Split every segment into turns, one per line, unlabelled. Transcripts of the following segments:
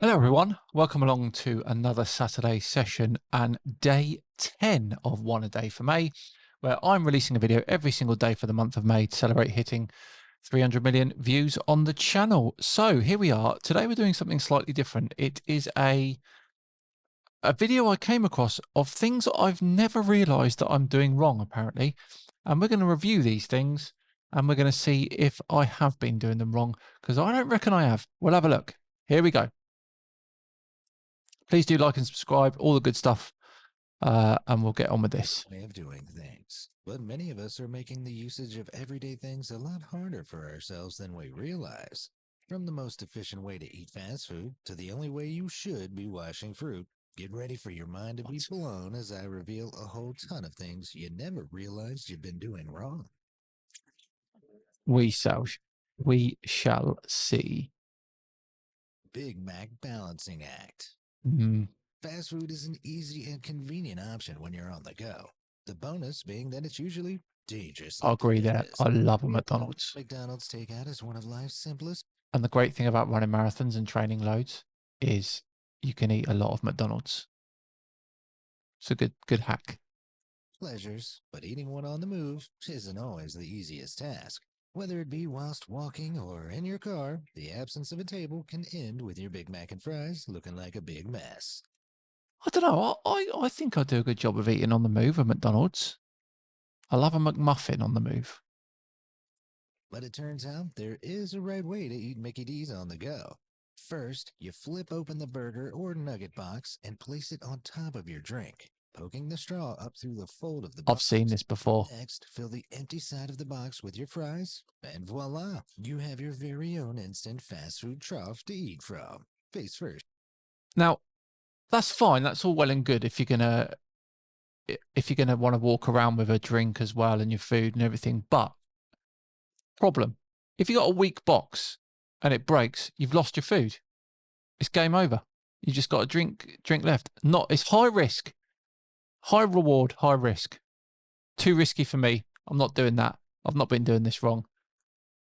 Hello everyone, welcome along to another Saturday session and day 10 of One A Day for May, where I'm releasing a video every single day for the month of May to celebrate hitting 300 million views on the channel. So here we are. Today we're doing something slightly different. It is a video I came across of things that I've never realized that I'm doing wrong, apparently. And we're going to review these things and we're going to see if I have been doing them wrong, because I don't reckon I have. We'll have a look. Here we go. Please do like and subscribe, all the good stuff, and we'll get on with this.
Way of doing things, but many of us are making the usage of everyday things a lot harder for ourselves than we realize. From the most efficient way to eat fast food to the only way you should be washing fruit, get ready for your mind to be blown as I reveal a whole ton of things you never realized you've been doing wrong.
We shall see.
Big Mac Balancing Act.
Mm,
Fast food is an easy and convenient option when you're on the go. The bonus being that it's usually dangerously
I agree there.
delicious.
I love a McDonald's.
McDonald's takeout is one of life's simplest.
And the great thing about running marathons and training loads is you can eat a lot of McDonald's. It's a good hack.
Pleasures, but eating one on the move isn't always the easiest task. Whether it be whilst walking or in your car, the absence of a table can end with your Big Mac and fries looking like a big mess.
I don't know. I think I do a good job of eating on the move at McDonald's. I love a McMuffin on the move.
But it turns out there is a right way to eat Mickey D's on the go. First, you flip open the burger or nugget box and place it on top of your drink, poking the straw up through the fold of the box.
I've seen this before.
Next, fill the empty side of the box with your fries, and voila, you have your very own instant fast food trough to eat from. Face first.
Now, that's fine. That's all well and good if you're gonna want to walk around with a drink as well and your food and everything. But problem, if you got a weak box and it breaks, you've lost your food. It's game over. You just got a drink left. It's high risk, high reward, high risk. Too risky for me. I'm not doing that. I've not been doing this wrong.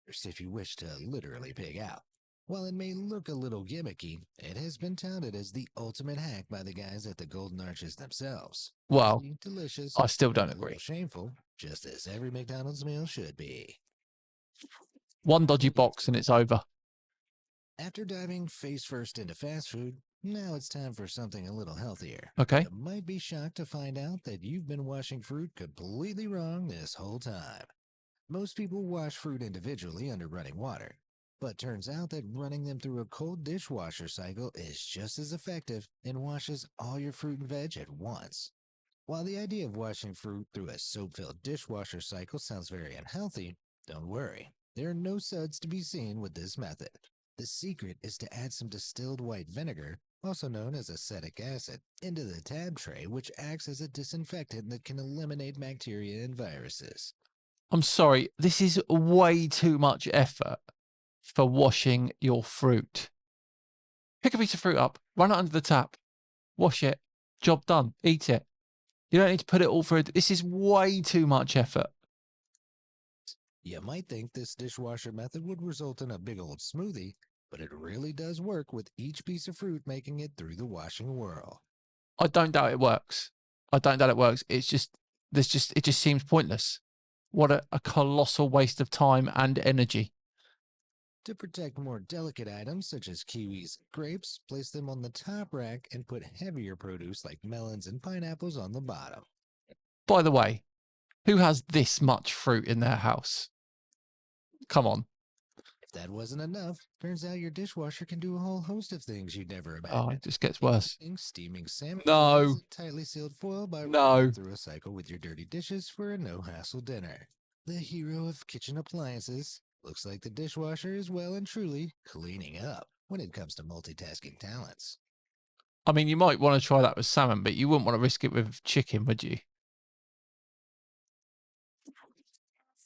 If you wish to literally pig out. While it may look a little gimmicky, it has been touted as the ultimate hack by the guys at the Golden Arches themselves.
Well,
Delicious.
I still don't
A little
agree.
shameful, just as every McDonald's meal should be.
One dodgy box and it's over.
After diving face first into fast food, now it's time for something a little healthier.
Okay.
You might be shocked to find out that you've been washing fruit completely wrong this whole time. Most people wash fruit individually under running water, but turns out that running them through a cold dishwasher cycle is just as effective and washes all your fruit and veg at once. While the idea of washing fruit through a soap-filled dishwasher cycle sounds very unhealthy, don't worry. There are no suds to be seen with this method. The secret is to add some distilled white vinegar, also known as acetic acid, into the tab tray, which acts as a disinfectant that can eliminate bacteria and viruses.
I'm sorry, this is way too much effort for washing your fruit. Pick a piece of fruit up, run it under the tap, wash it, job done, eat it. You don't need to put it all through. This is way too much effort.
You might think this dishwasher method would result in a big old smoothie, but it really does work with each piece of fruit making it through the washing whirl.
I don't doubt it works. I don't doubt it works. It just seems pointless. What a colossal waste of time and energy.
To protect more delicate items such as kiwis and grapes, place them on the top rack and put heavier produce like melons and pineapples on the bottom.
By the way, who has this much fruit in their house? Come on.
If that wasn't enough, turns out your dishwasher can do a whole host of things you'd never imagined.
Oh, it just gets worse.
Steaming salmon.
No.
Tightly sealed foil by
No.
through a cycle with your dirty dishes for a no-hassle dinner. The hero of kitchen appliances. Looks like the dishwasher is well and truly cleaning up when it comes to multitasking talents.
I mean, you might want to try that with salmon, but you wouldn't want to risk it with chicken, would you?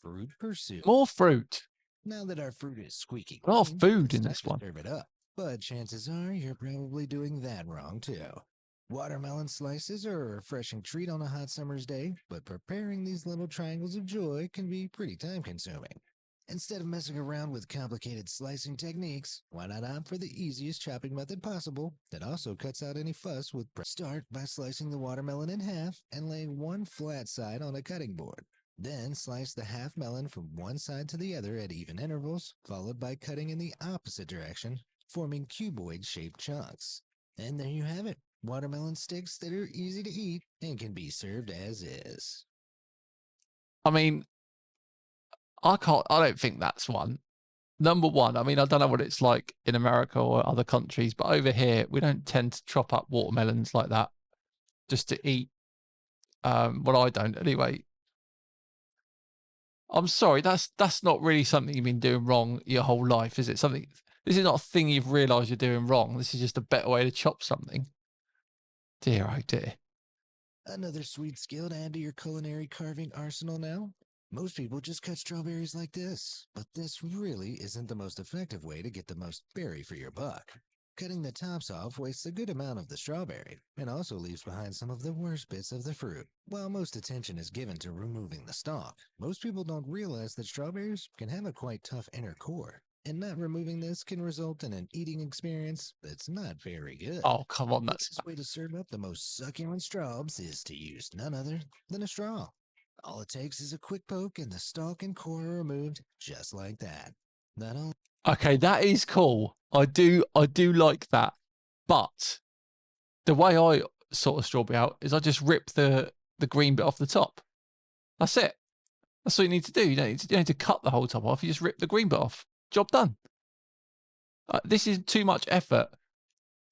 Fruit pursuit.
More fruit.
Now that our fruit is squeaky
A lot
clean,
of food
it's
in
time
this
to
one.
serve it up. But chances are you're probably doing that wrong too. Watermelon slices are a refreshing treat on a hot summer's day, but preparing these little triangles of joy can be pretty time-consuming. Instead of messing around with complicated slicing techniques, why not opt for the easiest chopping method possible that also cuts out any fuss with Start by slicing the watermelon in half and laying one flat side on a cutting board. Then slice the half melon from one side to the other at even intervals, followed by cutting in the opposite direction, forming cuboid-shaped chunks. And there you have it, watermelon sticks that are easy to eat and can be served as is.
I mean, I don't think that's one. Number one, I mean, I don't know what it's like in America or other countries, but over here, we don't tend to chop up watermelons like that just to eat. Well, I don't anyway. I'm sorry, that's not really something you've been doing wrong your whole life, is it? This is not a thing you've realised you're doing wrong. This is just a better way to chop something. Dear, oh dear.
Another sweet skill to add to your culinary carving arsenal now? Most people just cut strawberries like this, but this really isn't the most effective way to get the most berry for your buck. Cutting the tops off wastes a good amount of the strawberry and also leaves behind some of the worst bits of the fruit. While most attention is given to removing the stalk, most people don't realize that strawberries can have a quite tough inner core, and not removing this can result in an eating experience that's not very good.
Oh, come on,
The
that's
best way to serve up the most succulent strawbs is to use none other than a straw. All it takes is a quick poke and the stalk and core are removed just like that. Not only
okay. That is cool. I do like that, but the way I sort of strawberry out is I just rip the green bit off the top. That's it. That's all you need to do. You don't need to cut the whole top off. You just rip the green bit off. Job done. This is too much effort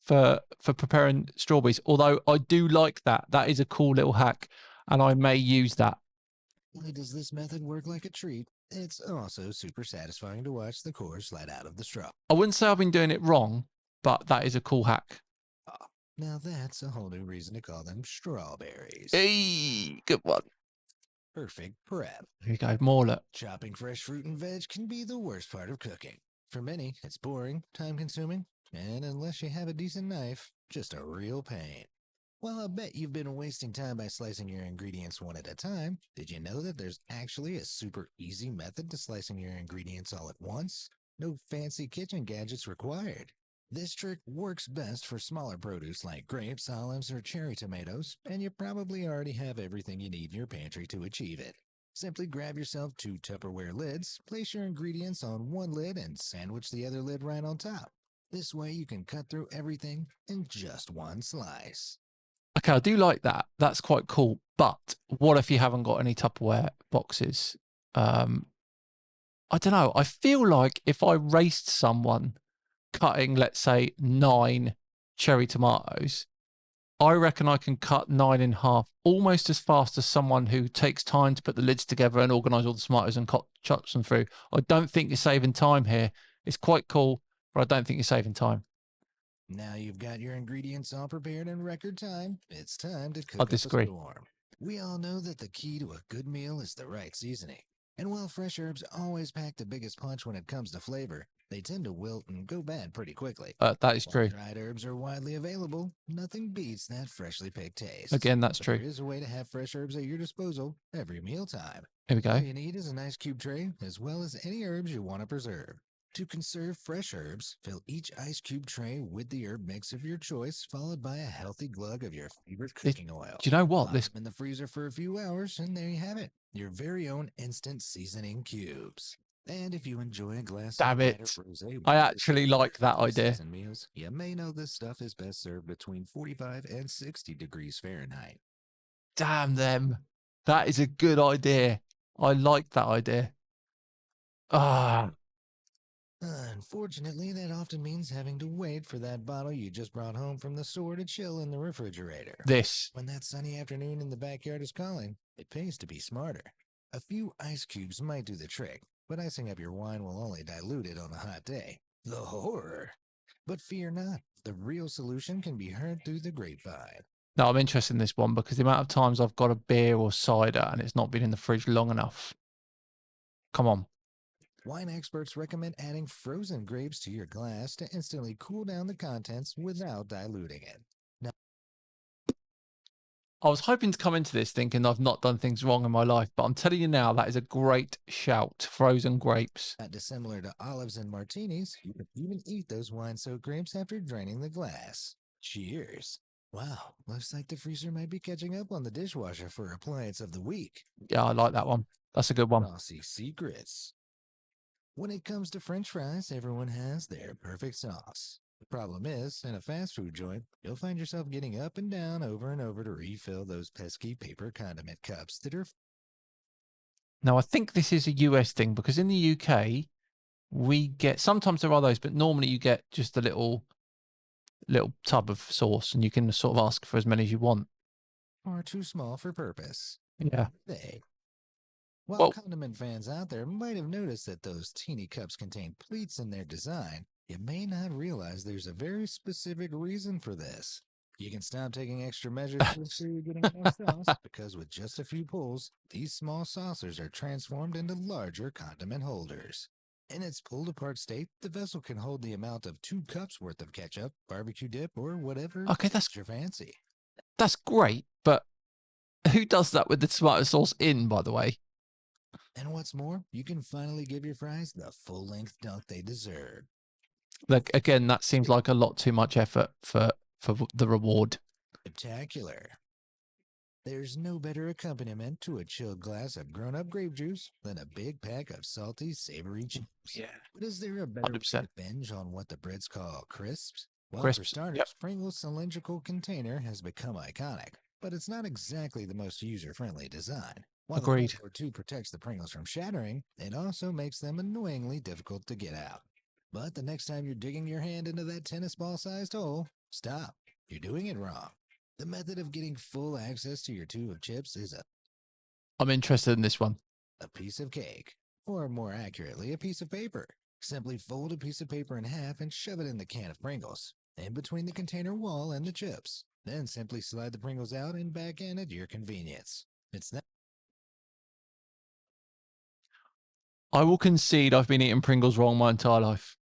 for preparing strawberries. Although I do like that. That is a cool little hack, and I may use that.
only does this method work like a treat, it's also super satisfying to watch the core slide out of the straw.
I wouldn't say I've been doing it wrong, but that is a cool hack.
Now that's a whole new reason to call them strawberries.
Hey, good one.
Perfect prep.
Here you go, more look.
Chopping fresh fruit and veg can be the worst part of cooking. For many, it's boring, time-consuming, and unless you have a decent knife, just a real pain. Well, I bet you've been wasting time by slicing your ingredients one at a time. Did you know that there's actually a super easy method to slicing your ingredients all at once? No fancy kitchen gadgets required. This trick works best for smaller produce like grapes, olives, or cherry tomatoes, and you probably already have everything you need in your pantry to achieve it. Simply grab yourself 2 Tupperware lids, place your ingredients on one lid, and sandwich the other lid right on top. This way you can cut through everything in just one slice.
Okay, I do like that. That's quite cool. But what if you haven't got any Tupperware boxes? I don't know. I feel like if I raced someone cutting, let's say, 9 cherry tomatoes, I reckon I can cut 9 in half almost as fast as someone who takes time to put the lids together and organise all the tomatoes and chops them through. I don't think you're saving time here. It's quite cool, but I don't think you're saving time.
Now you've got your ingredients all prepared in record time, it's time to cook
I
up a
disagree.
storm. We all know that the key to a good meal is the right seasoning. And while fresh herbs always pack the biggest punch when it comes to flavor, they tend to wilt and go bad pretty quickly.
That is
While
true.
dried herbs are widely available, nothing beats that freshly picked taste.
Again, that's
But
true.
there is a way to have fresh herbs at your disposal every mealtime.
Here we go.
All you need is an ice cube tray as well as any herbs you want to preserve. To conserve fresh herbs, fill each ice cube tray with the herb mix of your choice, followed by a healthy glug of your favorite cooking oil.
Do you know what?
Pop them in the freezer for a few hours, and there you have it, your very own instant seasoning cubes. And if you enjoy a glass
Damn
of lighter
it.
rosé,
I actually like that idea.
Meals, you may know this stuff is best served between 45 and 60 degrees Fahrenheit.
Damn them. That is a good idea. I like that idea. Ah,
Unfortunately, that often means having to wait for that bottle you just brought home from the store to chill in the refrigerator.
this.
When that sunny afternoon in the backyard is calling, it pays to be smarter. A few ice cubes might do the trick, but icing up your wine will only dilute it on a hot day. The horror! But fear not, the real solution can be heard through the grapevine.
No, I'm interested in this one because the amount of times I've got a beer or cider and it's not been in the fridge long enough. Come on.
Wine experts recommend adding frozen grapes to your glass to instantly cool down the contents without diluting it.
I was hoping to come into this thinking I've not done things wrong in my life, but I'm telling you now, that is a great shout. Frozen grapes.
Not dissimilar to olives and martinis, you can even eat those wine-soaked grapes after draining the glass. Cheers. Wow, looks like the freezer might be catching up on the dishwasher for appliance of the week.
Yeah, I like that one. That's a good one.
Saucy secrets. When it comes to French fries, everyone has their perfect sauce. The problem is, in a fast food joint, you'll find yourself getting up and down over and over to refill those pesky paper condiment cups that are.
Now, I think this is a US thing because in the UK, we get, sometimes there are those, but normally you get just a little tub of sauce and you can sort of ask for as many as you want.
Are too small for purpose.
Yeah.
While
Well,
condiment fans out there might have noticed that those teeny cups contain pleats in their design, you may not realize there's a very specific reason for this. You can stop taking extra measures to ensure you're getting enough sauce, because with just a few pulls, these small saucers are transformed into larger condiment holders. In its pulled-apart state, the vessel can hold the amount of 2 cups worth of ketchup, barbecue dip, or whatever
that's
your fancy.
That's great, but who does that with the tomato sauce in, by the way?
And what's more, you can finally give your fries the full-length dunk they deserve.
Like, again, that seems like a lot too much effort for the reward.
Spectacular. There's no better accompaniment to a chilled glass of grown-up grape juice than a big pack of salty, savory chips.
Yeah.
But is there a better way
100%.
to binge on what the Brits call crisps? Well, for
Crisps.
starters,
Yep.
Pringles' cylindrical container has become iconic, but it's not exactly the most user-friendly design. While
Agreed.
the Door 2 protects the Pringles from shattering, it also makes them annoyingly difficult to get out. But the next time you're digging your hand into that tennis ball-sized hole, stop. You're doing it wrong. The method of getting full access to your tube of chips is
I'm interested in this one.
a piece of cake, or more accurately, a piece of paper. Simply fold a piece of paper in half and shove it in the can of Pringles, in between the container wall and the chips. Then simply slide the Pringles out and back in at your convenience. It's
I will concede I've been eating Pringles wrong my entire life.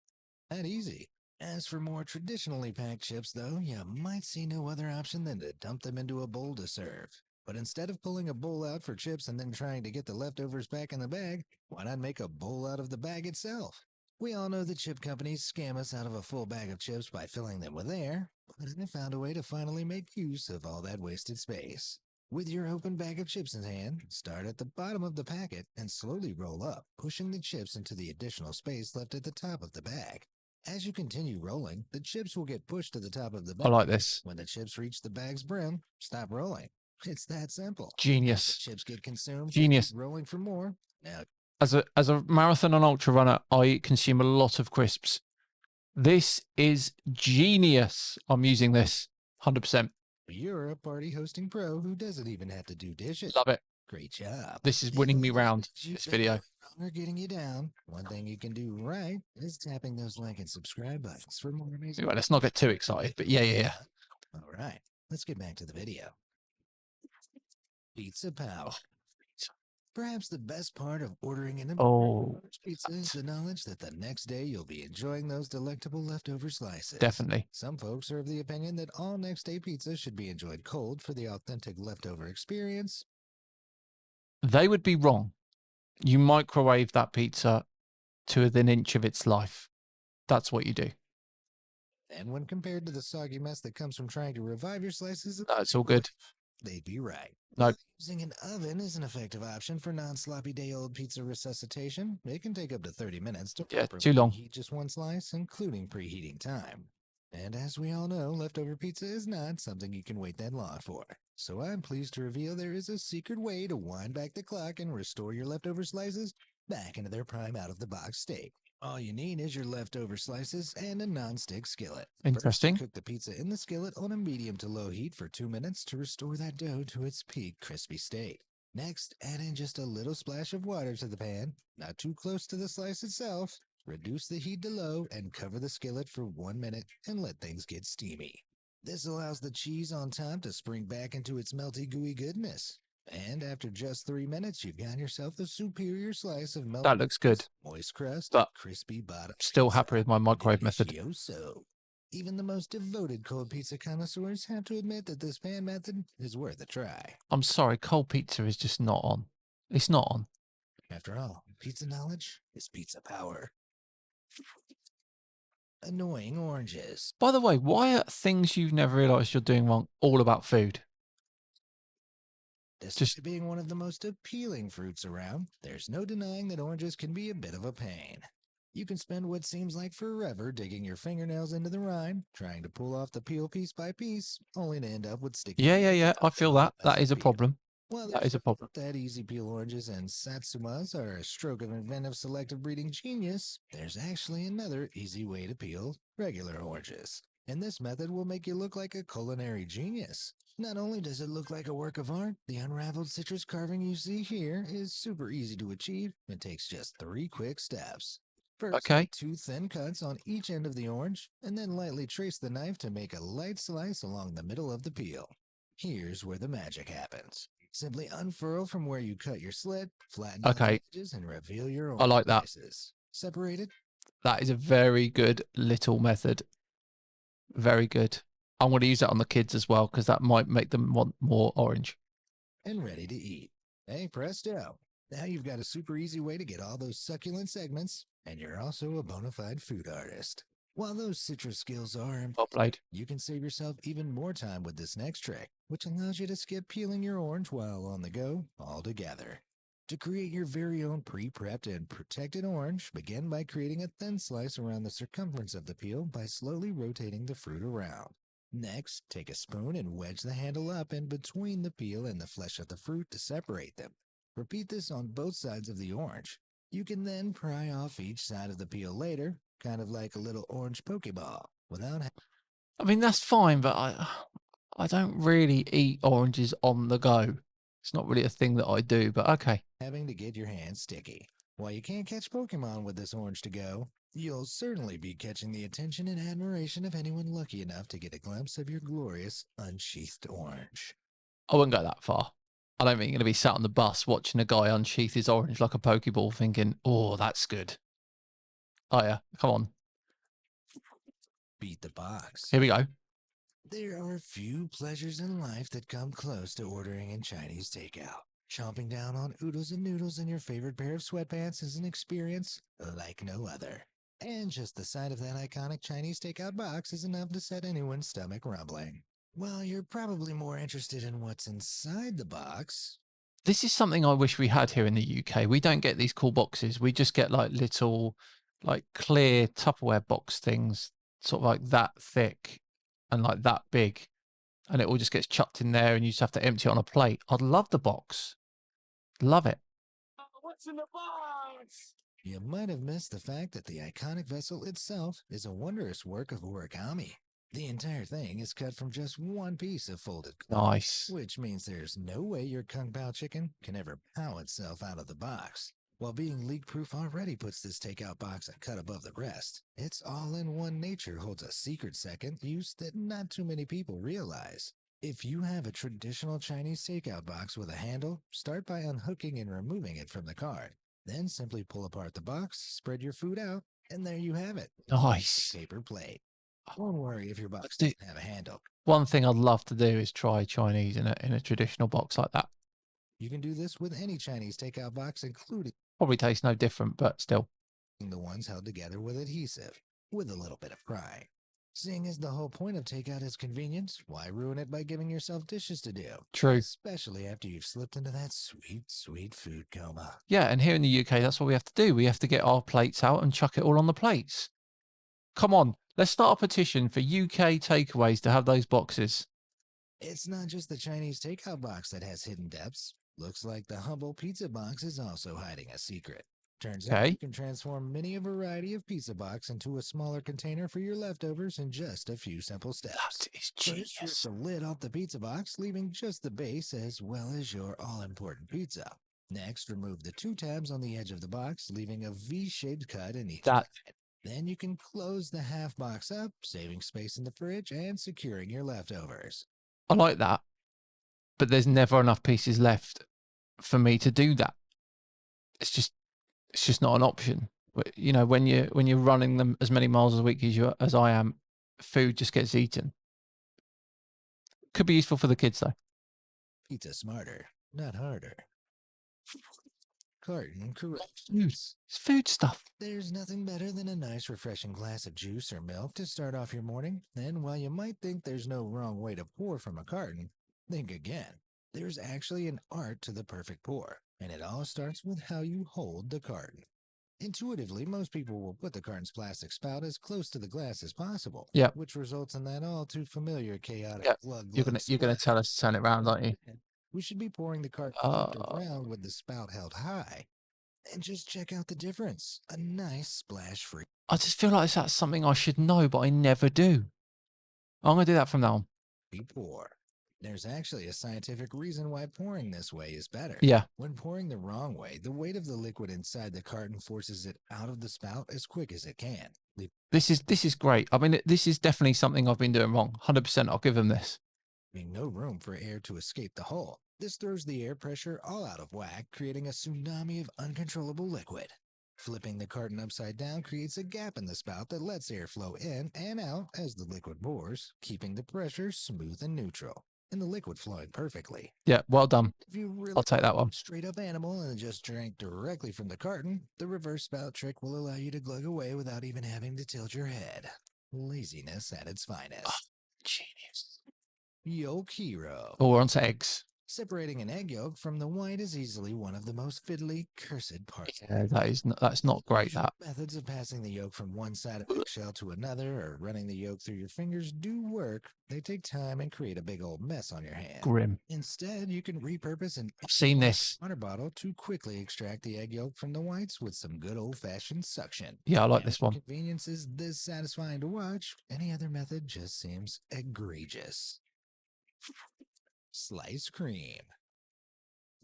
that easy. As for more traditionally packed chips, though, you might see no other option than to dump them into a bowl to serve. But instead of pulling a bowl out for chips and then trying to get the leftovers back in the bag, why not make a bowl out of the bag itself? We all know that chip companies scam us out of a full bag of chips by filling them with air, but they found a way to finally make use of all that wasted space. With your open bag of chips in hand, start at the bottom of the packet and slowly roll up, pushing the chips into the additional space left at the top of the bag. As you continue rolling, the chips will get pushed to the top of the bag.
I like this.
When the chips reach the bag's brim, stop rolling. It's that simple.
Genius.
As the chips get consumed,
Genius.
keep rolling for more. Now,
As a marathon and ultra runner, I consume a lot of crisps. This is genius. I'm using this 100%.
you're a party hosting pro who doesn't even have to do dishes.
Love it.
Great job.
This is winning me round, this video.
We're getting you down. One thing you can do right is tapping those like and subscribe buttons for more amazing.
Anyway, let's not get too excited, but yeah.
All right, let's get back to the video. Pizza power. Perhaps the best part of ordering an pizza is the knowledge that the next day you'll be enjoying those delectable leftover slices.
Definitely.
Some folks are of the opinion that all next day pizza should be enjoyed cold for the authentic leftover experience.
They would be wrong. You microwave that pizza to within an inch of its life. That's what you do.
And when compared to the soggy mess that comes from trying to revive your slices,
That's all good.
They'd be right.
No.
Using an oven is an effective option for non-sloppy day-old pizza resuscitation. It can take up to 30 minutes to
too long.
preheat just one slice, including preheating time. And as we all know, leftover pizza is not something you can wait that long for. So I'm pleased to reveal there is a secret way to wind back the clock and restore your leftover slices back into their prime out-of-the-box state. All you need is your leftover slices and a non-stick skillet.
Interesting.
First, cook the pizza in the skillet on a medium to low heat for 2 minutes to restore that dough to its peak crispy state. Next, add in just a little splash of water to the pan, not too close to the slice itself. Reduce the heat to low and cover the skillet for 1 minute and let things get steamy. This allows the cheese on top to spring back into its melty, gooey goodness. And after just 3 minutes, you've got yourself the superior slice of melted,
That looks good.
moist crust,
but
crispy bottom.
Still happy with my microwave method.
Delicioso. Even the most devoted cold pizza connoisseurs have to admit that this pan method is worth a try.
I'm sorry, cold pizza is just not on. It's not on.
After all, pizza knowledge is pizza power. Annoying oranges.
By the way, why are things you've never realised you're doing wrong all about food?
Despite being one of the most appealing fruits around, there's no denying that oranges can be a bit of a pain. You can spend what seems like forever digging your fingernails into the rind, trying to pull off the peel piece by piece, only to end up with sticky.
Yeah. I feel that. That is a problem.
Well,
That is a problem.
that easy peel oranges and satsumas are a stroke of inventive selective breeding genius. There's actually another easy way to peel regular oranges. And this method will make you look like a culinary genius. Not only does it look like a work of art, the unraveled citrus carving you see here is super easy to achieve. It takes just 3 quick steps. First,
Okay.
make 2 thin cuts on each end of the orange, and then lightly trace the knife to make a light slice along the middle of the peel. Here's where the magic happens. Simply unfurl from where you cut your slit, flatten out the edges, and reveal your orange
I like that.
slices. Separated.
That is a very good little method. Very good. I'm going to use that on the kids as well because that might make them want more orange.
And ready to eat. Hey, presto. Now you've got a super easy way to get all those succulent segments, and you're also a bona fide food artist. While those citrus skills are
Well
impressive,
played.
you can save yourself even more time with this next trick, which allows you to skip peeling your orange while on the go altogether. To create your very own pre-prepped and protected orange, begin by creating a thin slice around the circumference of the peel by slowly rotating the fruit around. Next, take a spoon and wedge the handle up in between the peel and the flesh of the fruit to separate them. Repeat this on both sides of the orange. You can then pry off each side of the peel later, kind of like a little orange Pokeball, without
I mean, that's fine, but I don't really eat oranges on the go. It's not really a thing that I do, but okay.
having to get your hands sticky. While you can't catch Pokemon with this orange to go, you'll certainly be catching the attention and admiration of anyone lucky enough to get a glimpse of your glorious unsheathed orange.
I wouldn't go that far. I don't think you're going to be sat on the bus watching a guy unsheath his orange like a Pokeball thinking, oh, that's good. Oh, yeah. Come on.
Beat the box.
Here we go.
There are few pleasures in life that come close to ordering in Chinese takeout. Chomping down on oodles and noodles in your favorite pair of sweatpants is an experience like no other. And just the sight of that iconic Chinese takeout box is enough to set anyone's stomach rumbling. Well, you're probably more interested in what's inside the box.
This is something I wish we had here in the UK. We don't get these cool boxes. We just get like little, like clear Tupperware box things, sort of like that thick and like that big. And it all just gets chucked in there and you just have to empty it on a plate. I'd love the box. Love it.
What's in the box?
You might have missed the fact that the iconic vessel itself is a wondrous work of origami. The entire thing is cut from just one piece of folded cloth,
Nice.
which means there's no way your Kung Pao chicken can ever pow itself out of the box. While being leak-proof already puts this takeout box a cut above the rest, its all-in-one nature holds a secret second use that not too many people realize. If you have a traditional Chinese takeout box with a handle, start by unhooking and removing it from the cart. Then simply pull apart the box, spread your food out, and there you have it.
Nice.
Paper plate. Don't worry if your box
Let's do-
doesn't have a handle.
One thing I'd love to do is try Chinese in a traditional box like that.
You can do this with any Chinese takeout box, including
Probably tastes no different, but still.
the ones held together with adhesive, with a little bit of prying. Seeing as the whole point of takeout is convenience, why ruin it by giving yourself dishes to do?
True.
Especially after you've slipped into that sweet, sweet food coma.
Yeah, and here in the UK, that's what we have to do. We have to get our plates out and chuck it all on the plates. Come on, let's start a petition for UK takeaways to have those boxes.
It's not just the Chinese takeout box that has hidden depths. Looks like the humble pizza box is also hiding a secret. Turns out
Okay.
you can transform many a variety of pizza box into a smaller container for your leftovers in just a few simple steps.
That is
First, rip
genius.
the lid off the pizza box, leaving just the base as well as your all-important pizza. Next, remove the 2 tabs on the edge of the box, leaving a V-shaped cut in each
That-
side. Then you can close the half box up, saving space in the fridge and securing your leftovers.
I like that, but there's never enough pieces left for me to do that. It's just not an option. You know, when you're running them as many miles a week as I am, food just gets eaten. Could be useful for the kids, though.
Pizza smarter, not harder. Carton correct.
It's food stuff.
There's nothing better than a nice, refreshing glass of juice or milk to start off your morning. And while you might think there's no wrong way to pour from a carton, think again. There's actually an art to the perfect pour, and it all starts with how you hold the carton. Intuitively, most people will put the carton's plastic spout as close to the glass as possible,
Yep.
which results in that all too familiar chaotic
Yep.
glug
You're
glug
gonna
split.
tell us to turn it around, aren't you?
We should be pouring the carton flipped around with the spout held high. And just check out the difference. A nice splash-free
I just feel like that's something I should know, but I never do. I'm gonna do that from now on.
pour. There's actually a scientific reason why pouring this way is better.
Yeah.
When pouring the wrong way, the weight of the liquid inside the carton forces it out of the spout as quick as it can.
This is great. I mean, this is definitely something I've been doing wrong. 100%. I'll give them this.
Leaving no room for air to escape the hole. This throws the air pressure all out of whack, creating a tsunami of uncontrollable liquid. Flipping the carton upside down creates a gap in the spout that lets air flow in and out as the liquid pours, keeping the pressure smooth and neutral, and the liquid flowing perfectly.
Yeah, well done.
If you really
I'll take that one.
straight up animal and just drank directly from the carton, the reverse spout trick will allow you to glug away without even having to tilt your head. Laziness at its finest.
Genius.
Yolk hero.
Oh, we're on to eggs.
Separating an egg yolk from the white is easily one of the most fiddly, cursed parts.
Yeah, that's not great, that.
Methods of passing the yolk from one side of the shell to another or running the yolk through your fingers do work. They take time and create a big old mess on your hand.
Grim.
Instead, you can repurpose an
I've seen this.
water bottle to quickly extract the egg yolk from the whites with some good old-fashioned suction.
Yeah, I like this one.
Convenience is this satisfying to watch. Any other method just seems egregious. Sliced cream.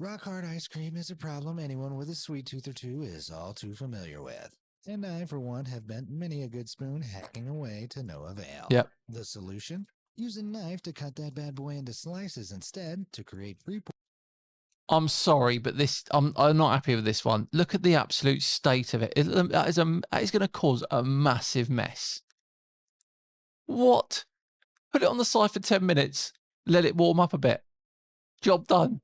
Rock hard ice cream is a problem anyone with a sweet tooth or two is all too familiar with. And I, for one, have bent many a good spoon hacking away to no avail.
Yep.
The solution? Use a knife to cut that bad boy into slices instead to create free.
I'm sorry, but I'm not happy with this one. Look at the absolute state of it. That is going to cause a massive mess. What? Put it on the side for 10 minutes. Let it warm up a bit. Job done.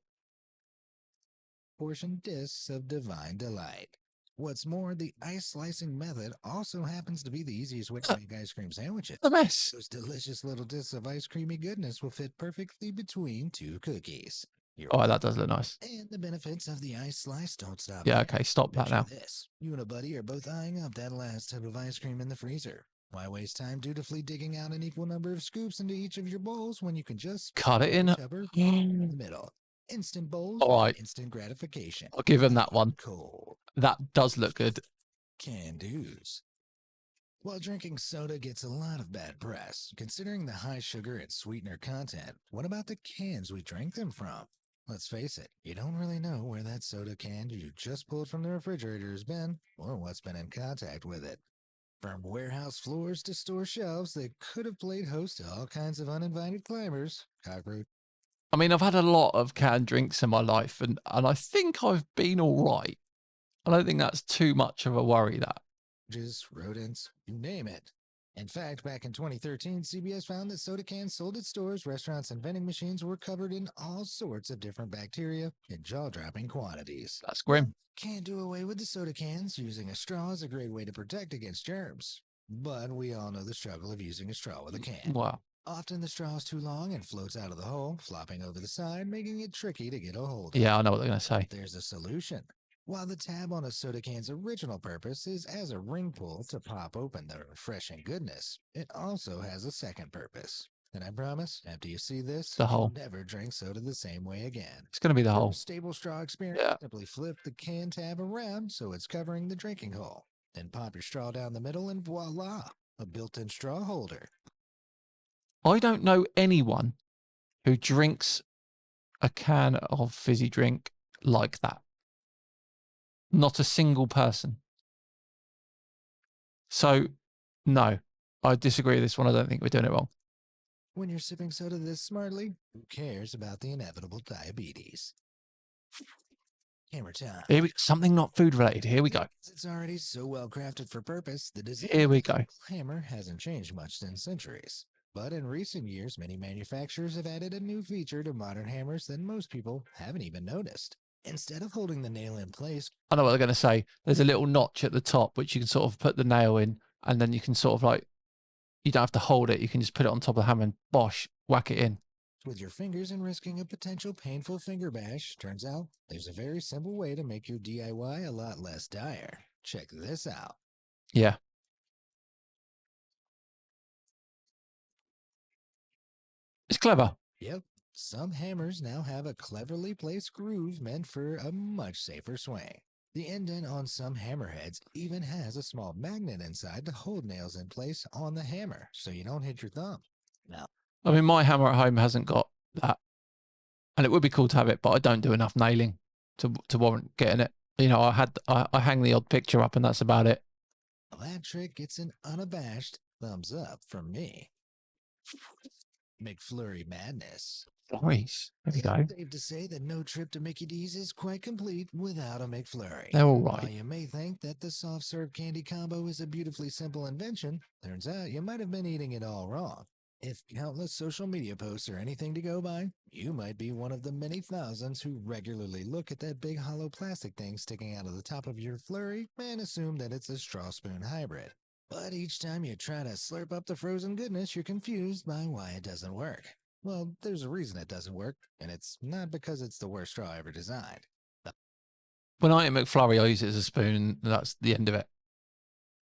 Portion discs of divine delight. What's more, the ice slicing method also happens to be the easiest way to make ice cream sandwiches.
A mess.
Those delicious little discs of ice creamy goodness will fit perfectly between two cookies.
Oh, that does look nice.
And the benefits of the ice slice don't stop.
Yeah,
there.
okay, stop that now.
This. You and a buddy are both eyeing up that last tub of ice cream in the freezer. Why waste time dutifully digging out an equal number of scoops into each of your bowls when you can just
cut it in
the middle? Instant bowls,
all right.
Instant gratification.
I'll give him that one.
Cold.
That does look good.
Can-dos. While drinking soda gets a lot of bad press, considering the high sugar and sweetener content, what about the cans we drink them from? Let's face it, you don't really know where that soda can you just pulled from the refrigerator has been, or what's been in contact with it. From warehouse floors to store shelves that could have played host to all kinds of uninvited climbers, cockroach.
I mean, I've had a lot of canned drinks in my life, and I think I've been all right. I don't think that's too much of a worry, that.
Rodents, you name it. In fact, back in 2013, CBS found that soda cans sold at stores, restaurants, and vending machines were covered in all sorts of different bacteria in jaw-dropping quantities.
That's grim.
Can't do away with the soda cans. Using a straw is a great way to protect against germs. But we all know the struggle of using a straw with a can.
Wow.
Often the straw is too long and floats out of the hole, flopping over the side, making it tricky to get a hold of.
Yeah, I know what they're going to say.
There's a solution. While the tab on a soda can's original purpose is as a ring pull to pop open the refreshing goodness, it also has a second purpose. And I promise, after you see this,
the hole.
you'll never drink soda the same way again.
It's going to be the hole.
Stable straw experience.
Yeah.
Simply flip the can tab around so it's covering the drinking hole. Then pop your straw down the middle and voila, a built-in straw holder.
I don't know anyone who drinks a can of fizzy drink like that. Not a single person. So, no, I disagree with this one. I don't think we're doing it wrong.
When you're sipping soda this smartly, who cares about the inevitable diabetes? Hammer time.
Here we something not food related. Here we go.
It's already so well crafted for purpose, the design
Here we
of the
go.
hammer hasn't changed much in centuries. But in recent years, many manufacturers have added a new feature to modern hammers that most people haven't even noticed. Instead of holding the nail in place,
I know what they're going to say. There's a little notch at the top which you can sort of put the nail in, and then you can sort of like, you don't have to hold it. You can just put it on top of the hammer and bosh, whack it in.
with your fingers and risking a potential painful finger bash, turns out there's a very simple way to make your DIY a lot less dire. Check this out.
Yeah. It's clever.
Yep, some hammers now have a cleverly placed groove meant for a much safer swing. The indent on some hammerheads even has a small magnet inside to hold nails in place on the hammer so you don't hit your thumb. Now,
I mean, my hammer at home hasn't got that, and it would be cool to have it, but I don't do enough nailing to warrant getting it. You know, I hang the odd picture up, and that's about it.
that trick gets an unabashed thumbs up from me. McFlurry madness.
Flurries. There we go.
Safe to say that no trip to Mickey D's is quite complete without a McFlurry.
They're all
While
right.
you may think that the soft serve candy combo is a beautifully simple invention, turns out you might have been eating it all wrong. If countless social media posts are anything to go by, you might be one of the many thousands who regularly look at that big hollow plastic thing sticking out of the top of your Flurry and assume that it's a straw spoon hybrid. But each time you try to slurp up the frozen goodness, you're confused by why it doesn't work. Well, there's a reason it doesn't work, and it's not because it's the worst straw ever designed.
When I eat McFlurry, I use it as a spoon, and that's the end of it.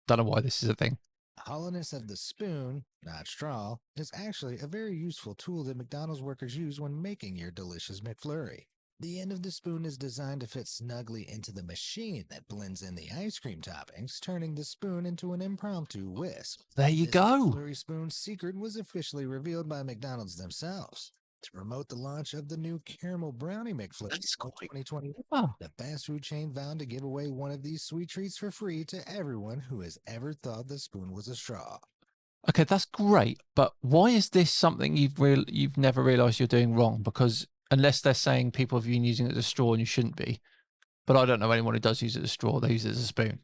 Don't know why this is a thing.
The hollowness of the spoon, not straw, is actually a very useful tool that McDonald's workers use when making your delicious McFlurry. The end of the spoon is designed to fit snugly into the machine that blends in the ice cream toppings, turning the spoon into an impromptu whisk.
There you
This
go.
McFlurry spoon's secret was officially revealed by McDonald's themselves. To promote the launch of the new Caramel Brownie McFlurry
That's
in
quite
2020,
clever.
the fast food chain vowed to give away one of these sweet treats for free to everyone who has ever thought the spoon was a straw.
Okay, that's great, but why is this something you've never realised you're doing wrong? Because unless they're saying people have been using it as a straw and you shouldn't be, but I don't know anyone who does use it as a straw. They use it as a spoon.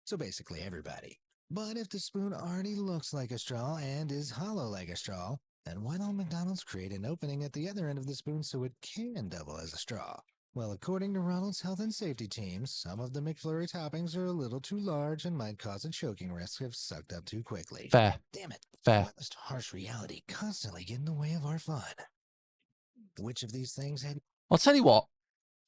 So basically everybody. But if the spoon already looks like a straw and is hollow like a straw, then why don't McDonald's create an opening at the other end of the spoon so it can double as a straw? Well, according to Ronald's health and safety teams, some of the McFlurry toppings are a little too large and might cause a choking risk if sucked up too quickly.
Fair.
Damn it.
Fair.
Why must harsh reality constantly get in the way of our fun? Which of these things had
I'll tell you what,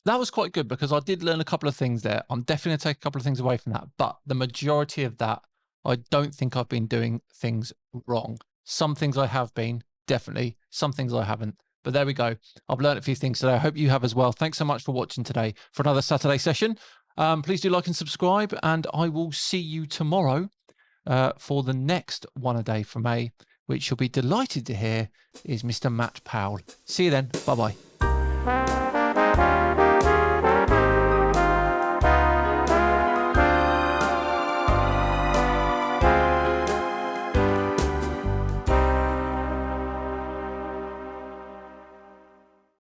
that was quite good because I did learn a couple of things there. I'm definitely going to take a couple of things away from that, but the majority of that, I don't think I've been doing things wrong. Some things I have been, definitely. Some things I haven't. But there we go. I've learned a few things today. I hope you have as well. Thanks so much for watching today for another Saturday session. Please do like and subscribe, and I will see you tomorrow for the next one a day from May, which you'll be delighted to hear is Mr. Matt Powell. See you then. Bye-bye.